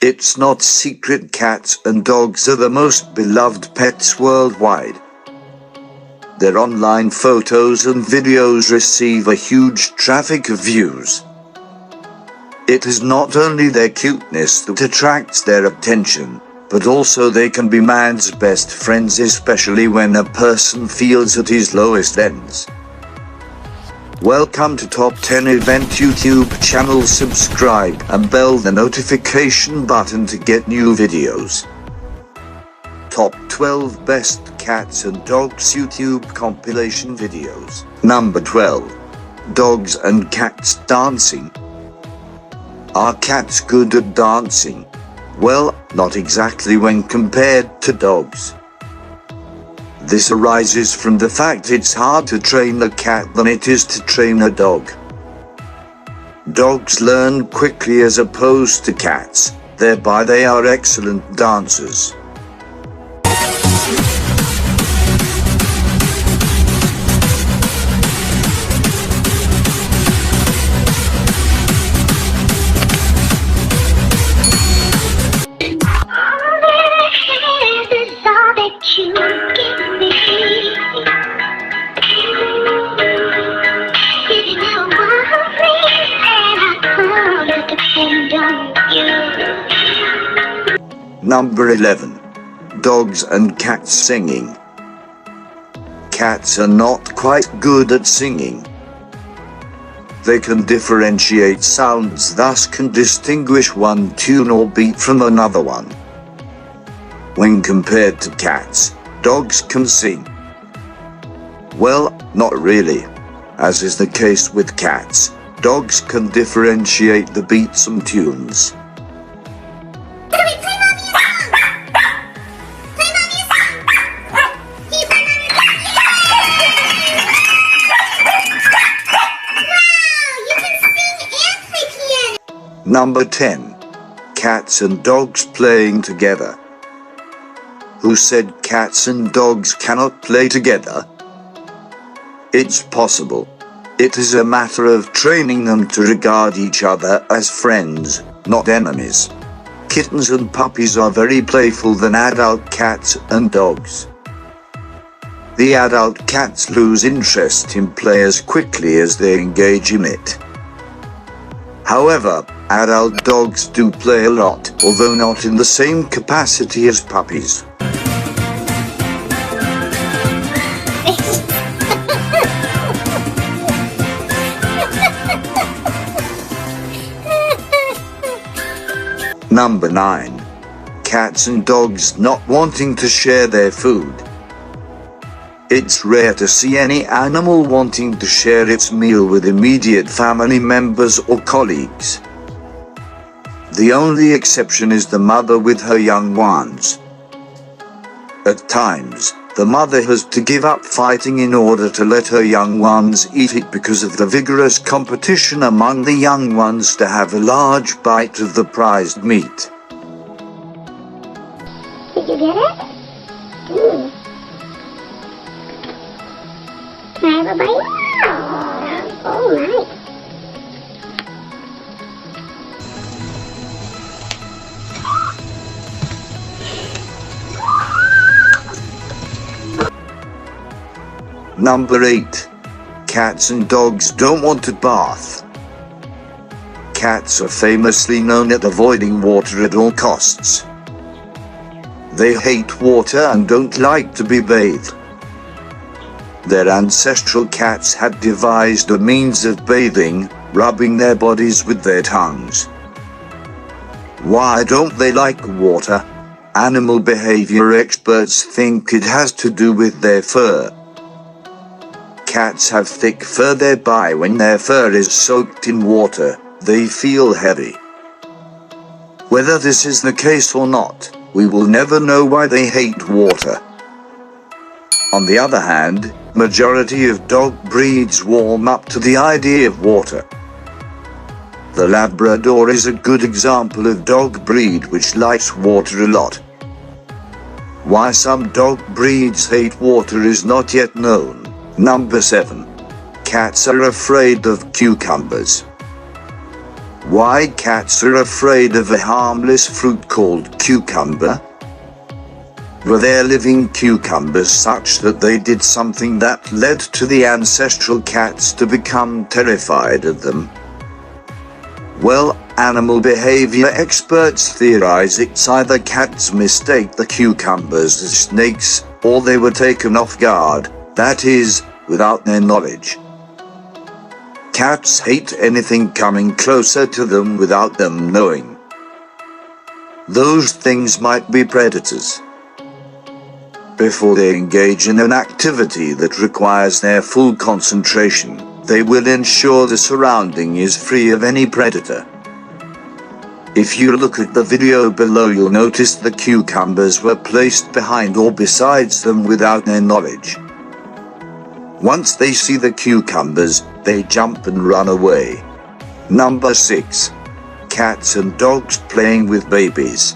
It's not secret cats and dogs are the most beloved pets worldwide. Their online photos and videos receive a huge traffic of views. It is not only their cuteness that attracts their attention, but also they can be man's best friends, especially when a person feels at his lowest ends. Welcome to Top 10 Event YouTube channel. Subscribe and bell the notification button to get new videos. Top 12 Best Cats and Dogs YouTube Compilation Videos. Number 12. Dogs and Cats Dancing. Are cats good at dancing? Well, not exactly when compared to dogs. This arises from the fact it's hard to train a cat than it is to train a dog. Dogs learn quickly as opposed to cats, thereby they are excellent dancers. Number 11. Dogs and Cats Singing. Cats are not quite good at singing. They can differentiate sounds, thus can distinguish one tune or beat from another one. When compared to cats, dogs can sing. Well, not really. As is the case with cats, dogs can differentiate the beats and tunes. Number 10. Cats and Dogs Playing Together. Who said cats and dogs cannot play together? It's possible. It is a matter of training them to regard each other as friends, not enemies. Kittens and puppies are very playful than adult cats and dogs. The adult cats lose interest in play as quickly as they engage in it. However, adult dogs do play a lot, although not in the same capacity as puppies. Number 9. Cats and dogs not wanting to share their food. It's rare to see any animal wanting to share its meal with immediate family members or colleagues. The only exception is the mother with her young ones. At times, the mother has to give up fighting in order to let her young ones eat it because of the vigorous competition among the young ones to have a large bite of the prized meat. Did you get it? Can I have a bite? Oh, nice. Number 8. Cats and dogs don't want to bath. Cats are famously known at avoiding water at all costs. They hate water and don't like to be bathed. Their ancestral cats had devised a means of bathing, rubbing their bodies with their tongues. Why don't they like water? Animal behavior experts think it has to do with their fur. Cats have thick fur, thereby when their fur is soaked in water, they feel heavy. Whether this is the case or not, we will never know why they hate water. On the other hand, majority of dog breeds warm up to the idea of water. The Labrador is a good example of dog breed which likes water a lot. Why some dog breeds hate water is not yet known. Number 7. Cats are afraid of cucumbers. Why cats are afraid of a harmless fruit called cucumber? Were there living cucumbers such that they did something that led to the ancestral cats to become terrified of them? Well, animal behavior experts theorize it's either cats mistake the cucumbers as snakes, or they were taken off guard, that is, without their knowledge. Cats hate anything coming closer to them without them knowing. Those things might be predators. Before they engage in an activity that requires their full concentration, they will ensure the surrounding is free of any predator. If you look at the video below, you'll notice the cucumbers were placed behind or besides them without their knowledge. Once they see the cucumbers, they jump and run away. Number 6. Cats and dogs playing with babies.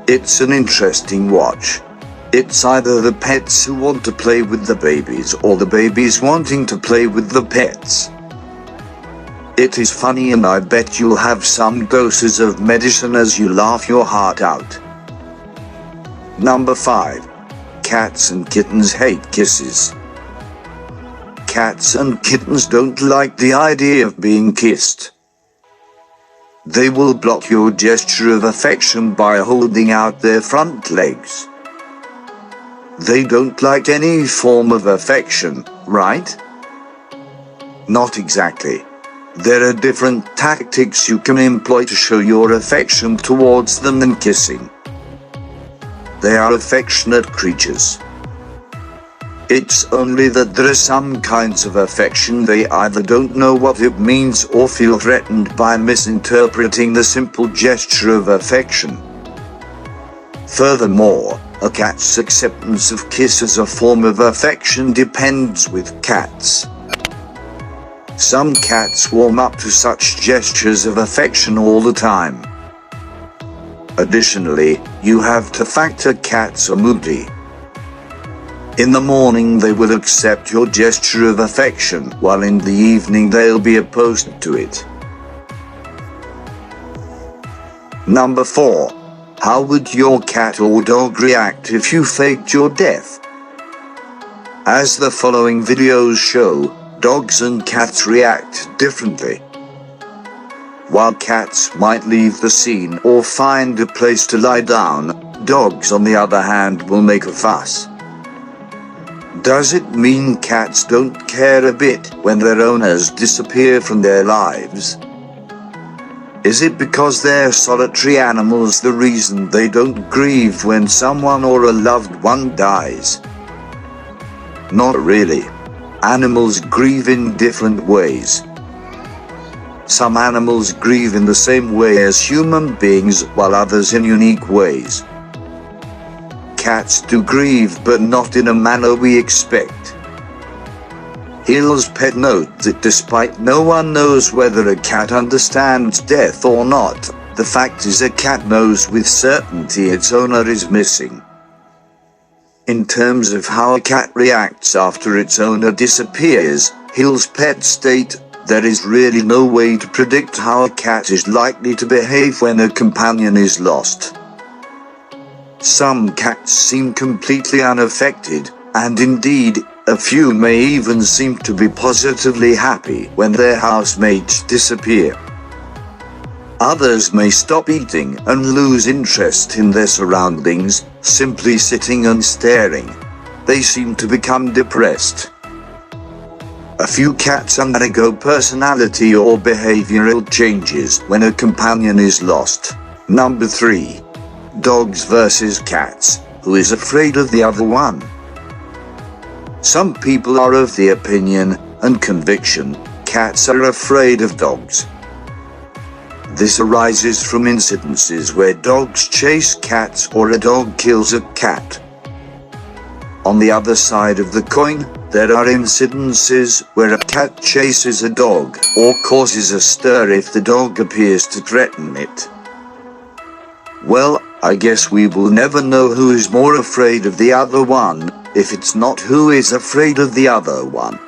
It's an interesting watch. It's either the pets who want to play with the babies or the babies wanting to play with the pets. It is funny, and I bet you'll have some doses of medicine as you laugh your heart out. Number 5. Cats and kittens hate kisses. Cats and kittens don't like the idea of being kissed. They will block your gesture of affection by holding out their front legs. They don't like any form of affection, right? Not exactly. There are different tactics you can employ to show your affection towards them than kissing. They are affectionate creatures. It's only that there are some kinds of affection they either don't know what it means or feel threatened by misinterpreting the simple gesture of affection. Furthermore, a cat's acceptance of kiss as a form of affection depends with cats. Some cats warm up to such gestures of affection all the time. Additionally, you have to factor cats are moody. In the morning they will accept your gesture of affection, while in the evening they'll be opposed to it. Number 4. How would your cat or dog react if you faked your death? As the following videos show, dogs and cats react differently. While cats might leave the scene or find a place to lie down, dogs on the other hand will make a fuss. Does it mean cats don't care a bit when their owners disappear from their lives? Is it because they're solitary animals the reason they don't grieve when someone or a loved one dies? Not really. Animals grieve in different ways. Some animals grieve in the same way as human beings, while others in unique ways. Cats do grieve, but not in a manner we expect. Hill's pet note that despite no one knows whether a cat understands death or not, the fact is a cat knows with certainty its owner is missing. In terms of how a cat reacts after its owner disappears, Hill's pet state, there is really no way to predict how a cat is likely to behave when a companion is lost. Some cats seem completely unaffected, and indeed, a few may even seem to be positively happy when their housemates disappear. Others may stop eating and lose interest in their surroundings, simply sitting and staring. They seem to become depressed. A few cats undergo personality or behavioral changes when a companion is lost. Number 3. Dogs versus cats. Who is afraid of the other one? Some people are of the opinion and conviction cats are afraid of dogs. This arises from incidences where dogs chase cats or a dog kills a cat. On the other side of the coin, there are incidences where a cat chases a dog or causes a stir if the dog appears to threaten it. Well, I guess we will never know who is more afraid of the other one, if it's not who is afraid of the other one.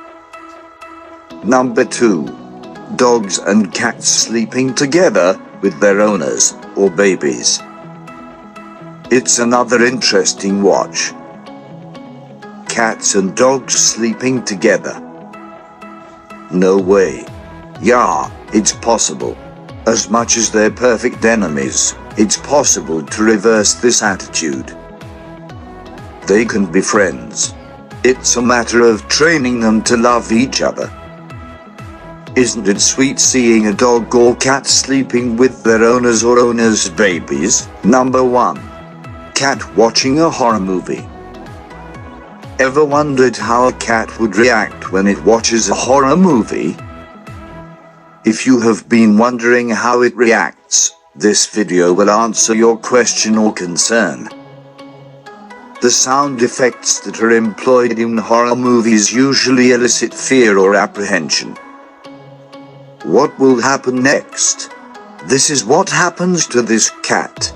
Number 2. dogs and cats sleeping together with their owners or babies. It's another interesting watch. Cats and dogs sleeping together. No way. Yeah, it's possible. As much as they're perfect enemies, it's possible to reverse this attitude. They can be friends. It's a matter of training them to love each other. Isn't it sweet seeing a dog or cat sleeping with their owners or owners' babies? Number 1. Cat watching a horror movie. Ever wondered how a cat would react when it watches a horror movie? If you have been wondering how it reacts, this video will answer your question or concern. The sound effects that are employed in horror movies usually elicit fear or apprehension. What will happen next? This is what happens to this cat.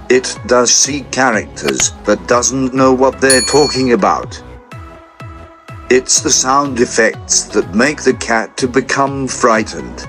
It does see characters, but doesn't know what they're talking about. It's the sound effects that make the cat to become frightened.